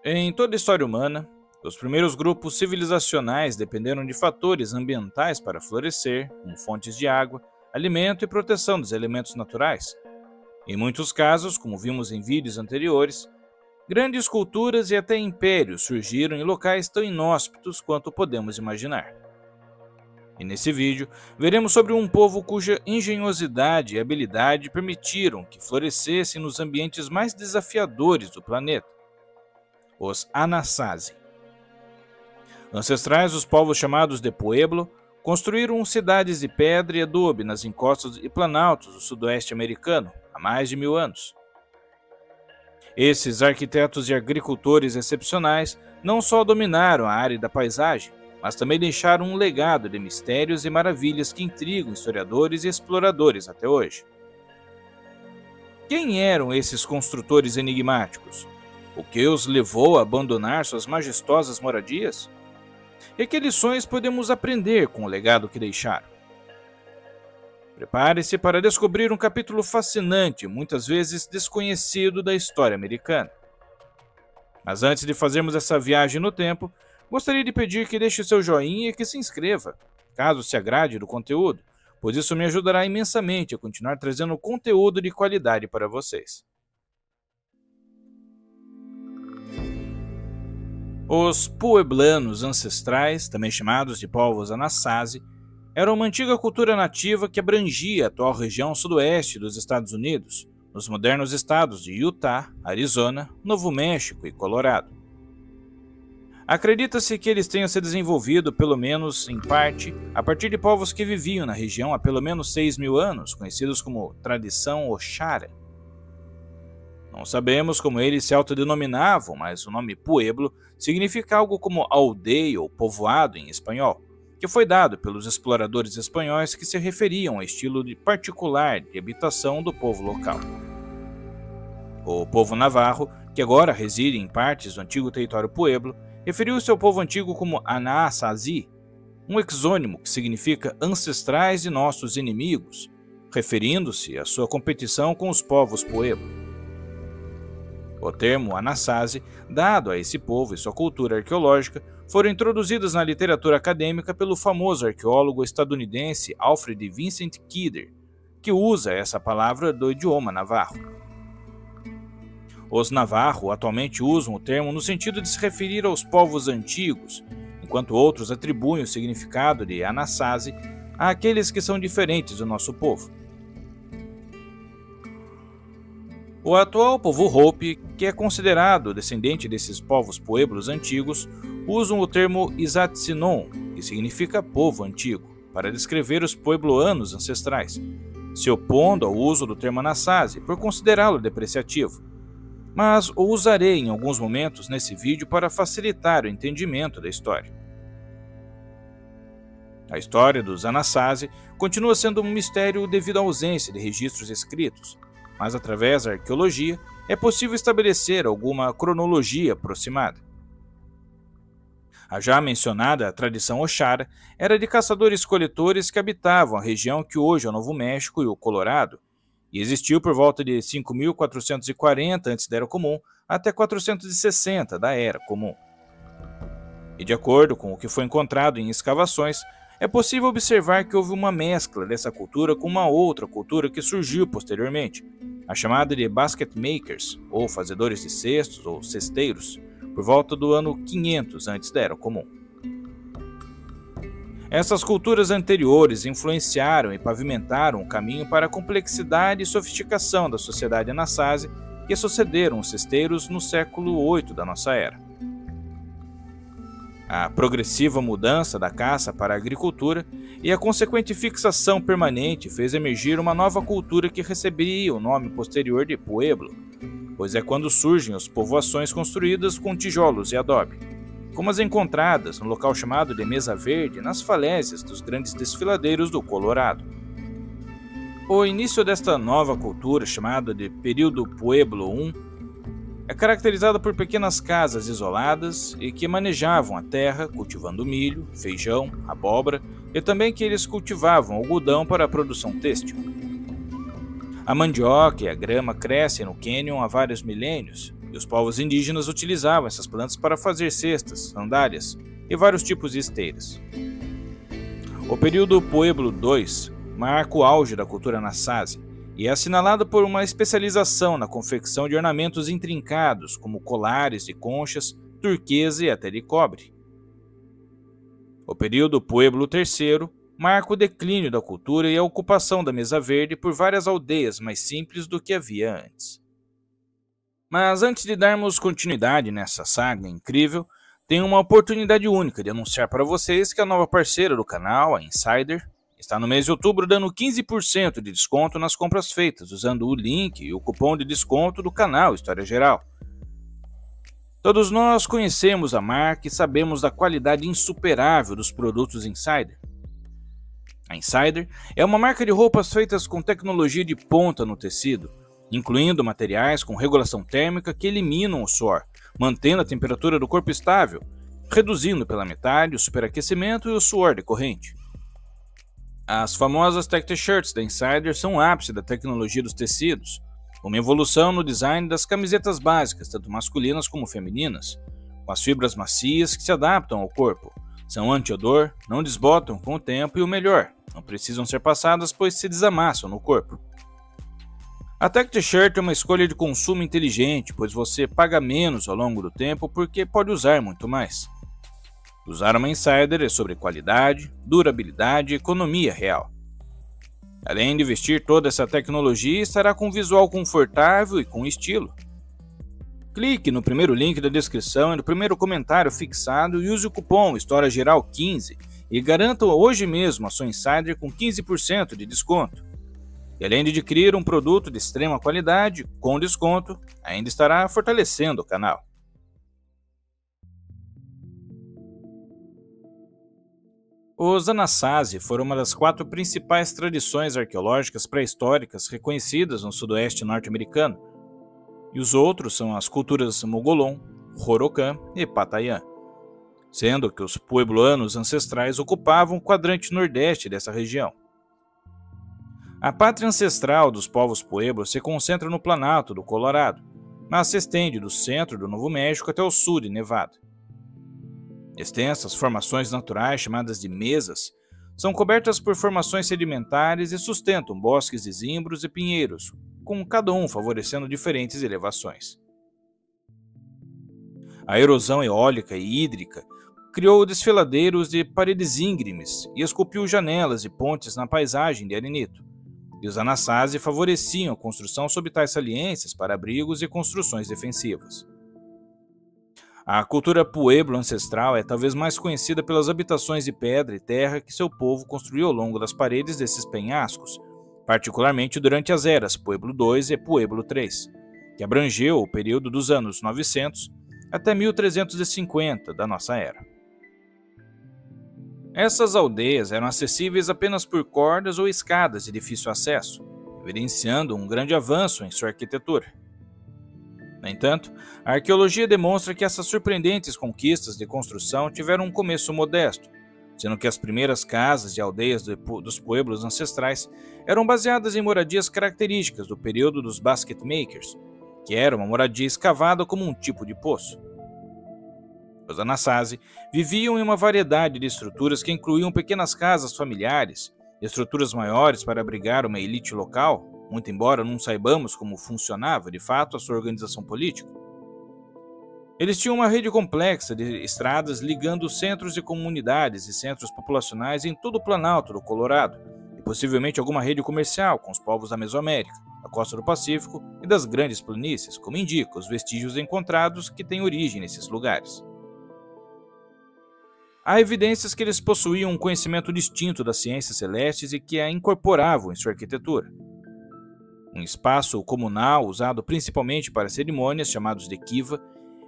Em toda a história humana, os primeiros grupos civilizacionais dependeram de fatores ambientais para florescer, como fontes de água, alimento e proteção dos elementos naturais. Em muitos casos, como vimos em vídeos anteriores, grandes culturas e até impérios surgiram em locais tão inóspitos quanto podemos imaginar. E nesse vídeo, veremos sobre um povo cuja engenhosidade e habilidade permitiram que florescessem nos ambientes mais desafiadores do planeta: os Anasazi. Ancestrais dos povos chamados de Pueblo construíram cidades de pedra e adobe nas encostas e planaltos do sudoeste americano há mais de 1000 anos. Esses arquitetos e agricultores excepcionais não só dominaram a árida paisagem, mas também deixaram um legado de mistérios e maravilhas que intrigam historiadores e exploradores até hoje. Quem eram esses construtores enigmáticos? O que os levou a abandonar suas majestosas moradias? E que lições podemos aprender com o legado que deixaram? Prepare-se para descobrir um capítulo fascinante, muitas vezes desconhecido da história americana. Mas antes de fazermos essa viagem no tempo, gostaria de pedir que deixe seu joinha e que se inscreva, caso se agrade do conteúdo, pois isso me ajudará imensamente a continuar trazendo conteúdo de qualidade para vocês. Os pueblanos ancestrais, também chamados de povos Anasazi, eram uma antiga cultura nativa que abrangia a atual região sudoeste dos Estados Unidos, nos modernos estados de Utah, Arizona, Novo México e Colorado. Acredita-se que eles tenham se desenvolvido, pelo menos em parte, a partir de povos que viviam na região há pelo menos 6.000 anos, conhecidos como tradição Oxara. Não sabemos como eles se autodenominavam, mas o nome Pueblo significa algo como aldeia ou povoado em espanhol, que foi dado pelos exploradores espanhóis que se referiam ao estilo particular de habitação do povo local. O povo navarro, que agora reside em partes do antigo território Pueblo, referiu-se ao povo antigo como Anasazi, um exônimo que significa ancestrais de nossos inimigos, referindo-se à sua competição com os povos Pueblo. O termo Anasazi, dado a esse povo e sua cultura arqueológica, foram introduzidas na literatura acadêmica pelo famoso arqueólogo estadunidense Alfred Vincent Kidder, que usa essa palavra do idioma navarro. Os navarro atualmente usam o termo no sentido de se referir aos povos antigos, enquanto outros atribuem o significado de Anasazi àqueles que são diferentes do nosso povo. O atual povo Hopi, que é considerado descendente desses povos pueblos antigos, usam o termo Isatsinon, que significa povo antigo, para descrever os puebloanos ancestrais, se opondo ao uso do termo Anasazi por considerá-lo depreciativo. Mas o usarei em alguns momentos nesse vídeo para facilitar o entendimento da história. A história dos Anasazi continua sendo um mistério devido à ausência de registros escritos, mas através da arqueologia é possível estabelecer alguma cronologia aproximada. A já mencionada tradição Oxara era de caçadores-coletores que habitavam a região que hoje é o Novo México e o Colorado, e existiu por volta de 5.440 antes da Era Comum até 460 da Era Comum. E de acordo com o que foi encontrado em escavações, é possível observar que houve uma mescla dessa cultura com uma outra cultura que surgiu posteriormente, a chamada de basket makers, ou fazedores de cestos ou cesteiros, por volta do ano 500 antes da Era Comum. Essas culturas anteriores influenciaram e pavimentaram o caminho para a complexidade e sofisticação da sociedade Anasazi que sucederam os cesteiros no século VIII da nossa era. A progressiva mudança da caça para a agricultura e a consequente fixação permanente fez emergir uma nova cultura que receberia o nome posterior de Pueblo, pois é quando surgem as povoações construídas com tijolos e adobe, como as encontradas no local chamado de Mesa Verde, nas falésias dos grandes desfiladeiros do Colorado. O início desta nova cultura, chamada de período Pueblo I, é caracterizada por pequenas casas isoladas e que manejavam a terra, cultivando milho, feijão, abóbora e também que eles cultivavam algodão para a produção têxtil. A mandioca e a grama crescem no cânion há vários milênios, e os povos indígenas utilizavam essas plantas para fazer cestas, sandálias e vários tipos de esteiras. O período Pueblo II marca o auge da cultura Anasazi e é assinalado por uma especialização na confecção de ornamentos intrincados, como colares de conchas, turquesa e até de cobre. O período Pueblo III marca o declínio da cultura e a ocupação da Mesa Verde por várias aldeias mais simples do que havia antes. Mas antes de darmos continuidade nessa saga incrível, tenho uma oportunidade única de anunciar para vocês que a nova parceira do canal, a Insider, está no mês de outubro dando 15% de desconto nas compras feitas, usando o link e o cupom de desconto do canal História Geral. Todos nós conhecemos a marca e sabemos da qualidade insuperável dos produtos Insider. A Insider é uma marca de roupas feitas com tecnologia de ponta no tecido, incluindo materiais com regulação térmica que eliminam o suor, mantendo a temperatura do corpo estável, reduzindo pela metade o superaquecimento e o suor decorrente. As famosas Tech T-shirts da Insider são o ápice da tecnologia dos tecidos, uma evolução no design das camisetas básicas, tanto masculinas como femininas, com as fibras macias que se adaptam ao corpo, são anti-odor, não desbotam com o tempo e o melhor, não precisam ser passadas pois se desamassam no corpo. A Tech T-shirt é uma escolha de consumo inteligente, pois você paga menos ao longo do tempo porque pode usar muito mais. Usar uma Insider é sobre qualidade, durabilidade e economia real. Além de vestir toda essa tecnologia, estará com um visual confortável e com estilo. Clique no primeiro link da descrição e no primeiro comentário fixado e use o cupom História Geral 15 e garanta hoje mesmo a sua Insider com 15% de desconto. E além de adquirir um produto de extrema qualidade, com desconto, ainda estará fortalecendo o canal. Os Anasazi foram uma das 4 principais tradições arqueológicas pré-históricas reconhecidas no sudoeste norte-americano, e os outros são as culturas Mogolon, Rorocan e Patayan, sendo que os puebloanos ancestrais ocupavam o quadrante nordeste dessa região. A pátria ancestral dos povos pueblos se concentra no Planalto do Colorado, mas se estende do centro do Novo México até o sul de Nevada. Extensas formações naturais chamadas de mesas são cobertas por formações sedimentares e sustentam bosques de zimbros e pinheiros, com cada um favorecendo diferentes elevações. A erosão eólica e hídrica criou desfiladeiros de paredes íngremes e esculpiu janelas e pontes na paisagem de arenito, e os Anasazi favoreciam a construção sob tais saliências para abrigos e construções defensivas. A cultura pueblo ancestral é talvez mais conhecida pelas habitações de pedra e terra que seu povo construiu ao longo das paredes desses penhascos, particularmente durante as eras Pueblo II e Pueblo III, que abrangeu o período dos anos 900 até 1350 da nossa era. Essas aldeias eram acessíveis apenas por cordas ou escadas de difícil acesso, evidenciando um grande avanço em sua arquitetura. No entanto, a arqueologia demonstra que essas surpreendentes conquistas de construção tiveram um começo modesto, sendo que as primeiras casas e aldeias dos pueblos ancestrais eram baseadas em moradias características do período dos basket makers, que era uma moradia escavada como um tipo de poço. Os Anasazi viviam em uma variedade de estruturas que incluíam pequenas casas familiares, estruturas maiores para abrigar uma elite local, muito embora não saibamos como funcionava de fato a sua organização política. Eles tinham uma rede complexa de estradas ligando centros de comunidades e centros populacionais em todo o Planalto do Colorado, e possivelmente alguma rede comercial com os povos da Mesoamérica, da costa do Pacífico e das grandes planícies, como indicam os vestígios encontrados que têm origem nesses lugares. Há evidências que eles possuíam um conhecimento distinto das ciências celestes e que a incorporavam em sua arquitetura. Um espaço comunal usado principalmente para cerimônias, chamados de kiva,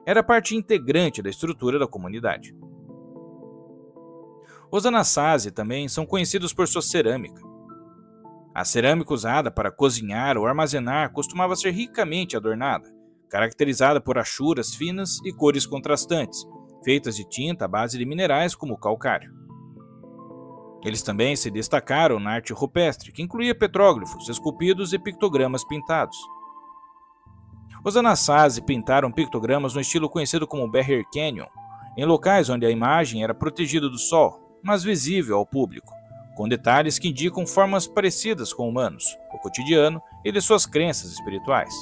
era parte integrante da estrutura da comunidade. Os Anasazi também são conhecidos por sua cerâmica. A cerâmica usada para cozinhar ou armazenar costumava ser ricamente adornada, caracterizada por achuras finas e cores contrastantes, feitas de tinta à base de minerais como o calcário. Eles também se destacaram na arte rupestre, que incluía petróglifos esculpidos e pictogramas pintados. Os Anasazi pintaram pictogramas no estilo conhecido como Bear Canyon, em locais onde a imagem era protegida do sol, mas visível ao público, com detalhes que indicam formas parecidas com humanos, o cotidiano e de suas crenças espirituais.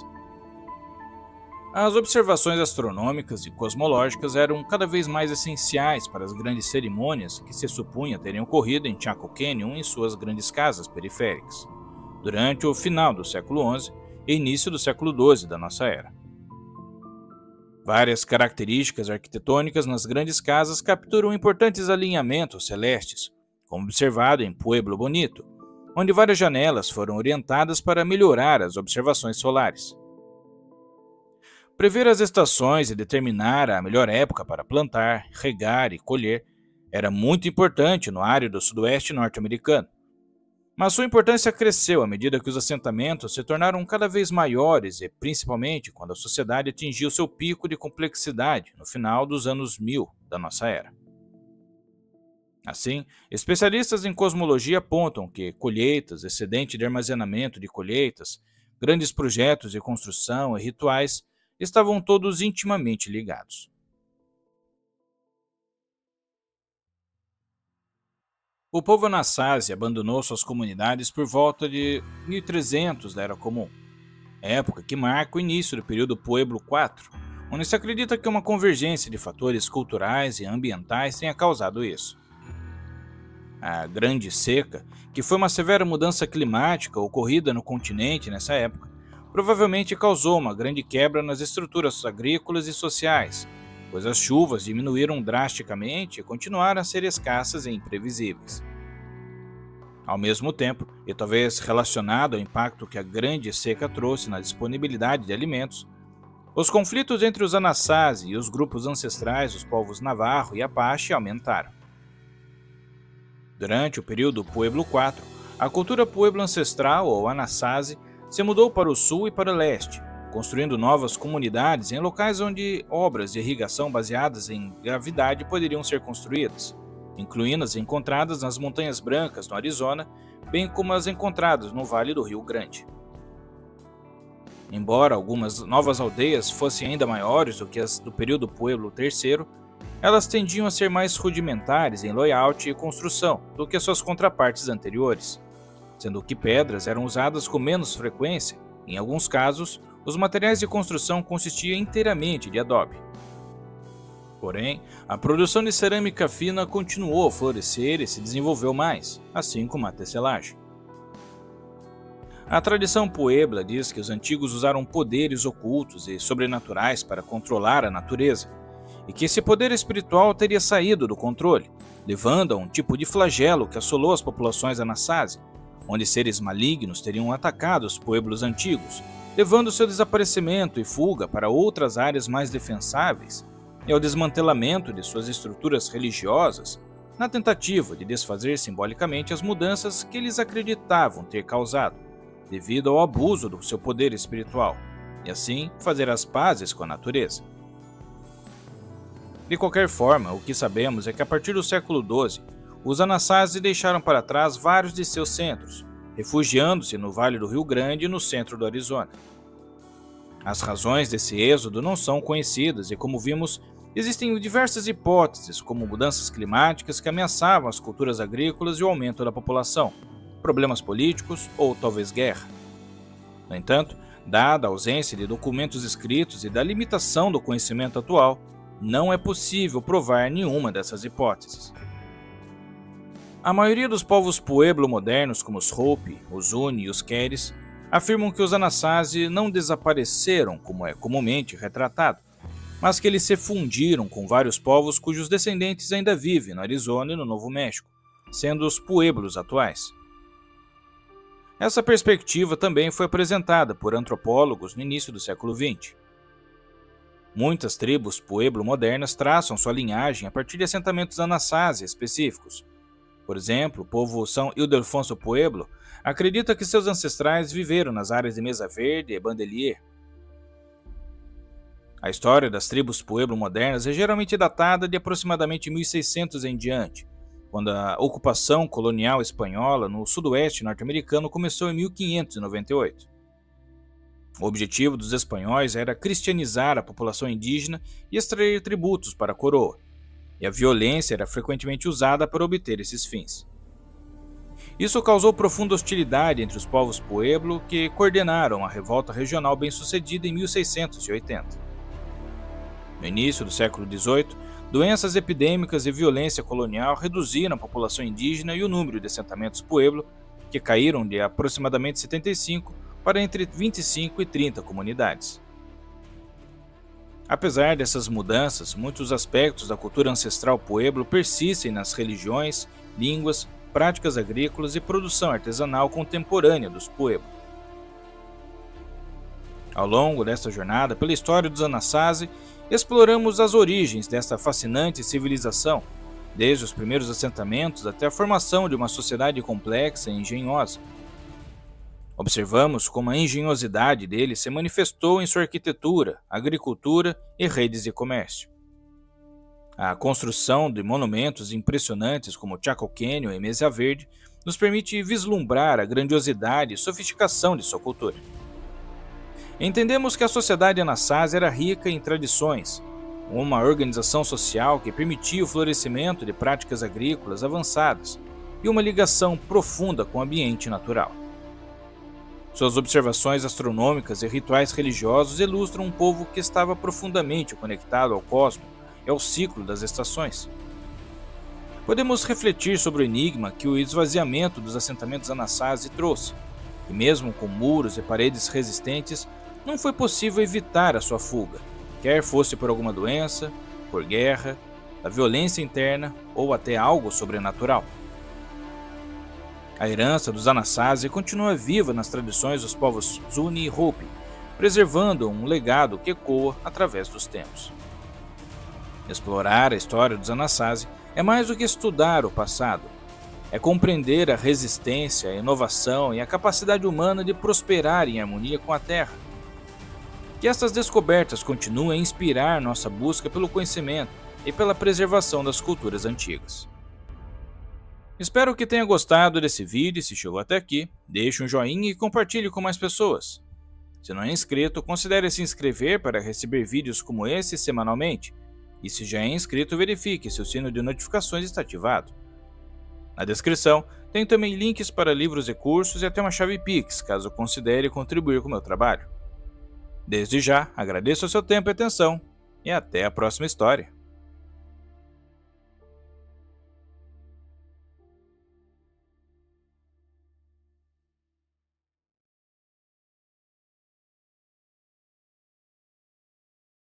As observações astronômicas e cosmológicas eram cada vez mais essenciais para as grandes cerimônias que se supunha terem ocorrido em Chaco Canyon e suas grandes casas periféricas, durante o final do século XI e início do século XII da nossa era. Várias características arquitetônicas nas grandes casas capturam importantes alinhamentos celestes, como observado em Pueblo Bonito, onde várias janelas foram orientadas para melhorar as observações solares. Prever as estações e determinar a melhor época para plantar, regar e colher era muito importante no árido sudoeste norte-americano. Mas sua importância cresceu à medida que os assentamentos se tornaram cada vez maiores e principalmente quando a sociedade atingiu seu pico de complexidade no final dos anos 1000 da nossa era. Assim, especialistas em cosmologia apontam que colheitas, excedente de armazenamento de colheitas, grandes projetos de construção e rituais estavam todos intimamente ligados. O povo Anasazi abandonou suas comunidades por volta de 1300 da Era Comum, época que marca o início do período Pueblo IV, onde se acredita que uma convergência de fatores culturais e ambientais tenha causado isso. A Grande Seca, que foi uma severa mudança climática ocorrida no continente nessa época, provavelmente causou uma grande quebra nas estruturas agrícolas e sociais, pois as chuvas diminuíram drasticamente e continuaram a ser escassas e imprevisíveis. Ao mesmo tempo, e talvez relacionado ao impacto que a Grande Seca trouxe na disponibilidade de alimentos, os conflitos entre os Anasazi e os grupos ancestrais dos povos Navarro e Apache aumentaram. Durante o período Pueblo IV, a cultura Pueblo ancestral ou Anasazi se mudou para o sul e para o leste, construindo novas comunidades em locais onde obras de irrigação baseadas em gravidade poderiam ser construídas, incluindo as encontradas nas Montanhas Brancas, no Arizona, bem como as encontradas no Vale do Rio Grande. Embora algumas novas aldeias fossem ainda maiores do que as do período Pueblo III, elas tendiam a ser mais rudimentares em layout e construção do que suas contrapartes anteriores, sendo que pedras eram usadas com menos frequência. Em alguns casos, os materiais de construção consistiam inteiramente de adobe. Porém, a produção de cerâmica fina continuou a florescer e se desenvolveu mais, assim como a tecelagem. A tradição puebla diz que os antigos usaram poderes ocultos e sobrenaturais para controlar a natureza, e que esse poder espiritual teria saído do controle, levando a um tipo de flagelo que assolou as populações Anasazi, onde seres malignos teriam atacado os pueblos antigos, levando seu desaparecimento e fuga para outras áreas mais defensáveis e ao desmantelamento de suas estruturas religiosas, na tentativa de desfazer simbolicamente as mudanças que eles acreditavam ter causado, devido ao abuso do seu poder espiritual, e assim fazer as pazes com a natureza. De qualquer forma, o que sabemos é que a partir do século XII, os Anasazi deixaram para trás vários de seus centros, refugiando-se no Vale do Rio Grande e no centro do Arizona. As razões desse êxodo não são conhecidas e, como vimos, existem diversas hipóteses, como mudanças climáticas que ameaçavam as culturas agrícolas e o aumento da população, problemas políticos ou talvez guerra. No entanto, dada a ausência de documentos escritos e da limitação do conhecimento atual, não é possível provar nenhuma dessas hipóteses. A maioria dos povos Pueblo modernos, como os Hopi, os Uni e os Keres, afirmam que os Anasazi não desapareceram, como é comumente retratado, mas que eles se fundiram com vários povos cujos descendentes ainda vivem no Arizona e no Novo México, sendo os Pueblos atuais. Essa perspectiva também foi apresentada por antropólogos no início do século XX. Muitas tribos Pueblo modernas traçam sua linhagem a partir de assentamentos Anasazi específicos. Por exemplo, o povo São Ildefonso Pueblo acredita que seus ancestrais viveram nas áreas de Mesa Verde e Bandelier. A história das tribos Pueblo modernas é geralmente datada de aproximadamente 1600 em diante, quando a ocupação colonial espanhola no sudoeste norte-americano começou em 1598. O objetivo dos espanhóis era cristianizar a população indígena e extrair tributos para a coroa, e a violência era frequentemente usada para obter esses fins. Isso causou profunda hostilidade entre os povos pueblo, que coordenaram a revolta regional bem-sucedida em 1680. No início do século XVIII, doenças epidêmicas e violência colonial reduziram a população indígena e o número de assentamentos pueblo, que caíram de aproximadamente 75 para entre 25 e 30 comunidades. Apesar dessas mudanças, muitos aspectos da cultura ancestral pueblo persistem nas religiões, línguas, práticas agrícolas e produção artesanal contemporânea dos pueblo. Ao longo desta jornada pela história dos Anasazi, exploramos as origens desta fascinante civilização, desde os primeiros assentamentos até a formação de uma sociedade complexa e engenhosa. Observamos como a engenhosidade deles se manifestou em sua arquitetura, agricultura e redes de comércio. A construção de monumentos impressionantes como Chaco Canyon e Mesa Verde nos permite vislumbrar a grandiosidade e sofisticação de sua cultura. Entendemos que a sociedade Anasazi era rica em tradições, uma organização social que permitia o florescimento de práticas agrícolas avançadas e uma ligação profunda com o ambiente natural. Suas observações astronômicas e rituais religiosos ilustram um povo que estava profundamente conectado ao cosmos e ao ciclo das estações. Podemos refletir sobre o enigma que o esvaziamento dos assentamentos Anasazi trouxe, e mesmo com muros e paredes resistentes, não foi possível evitar a sua fuga, quer fosse por alguma doença, por guerra, da violência interna ou até algo sobrenatural. A herança dos Anasazi continua viva nas tradições dos povos Zuni e Hopi, preservando um legado que ecoa através dos tempos. Explorar a história dos Anasazi é mais do que estudar o passado. É compreender a resistência, a inovação e a capacidade humana de prosperar em harmonia com a Terra. Que estas descobertas continuem a inspirar nossa busca pelo conhecimento e pela preservação das culturas antigas. Espero que tenha gostado desse vídeo e se chegou até aqui, deixe um joinha e compartilhe com mais pessoas. Se não é inscrito, considere se inscrever para receber vídeos como esse semanalmente. E se já é inscrito, verifique se o sino de notificações está ativado. Na descrição tem também links para livros e cursos e até uma chave Pix, caso considere contribuir com o meu trabalho. Desde já, agradeço o seu tempo e atenção, e até a próxima história.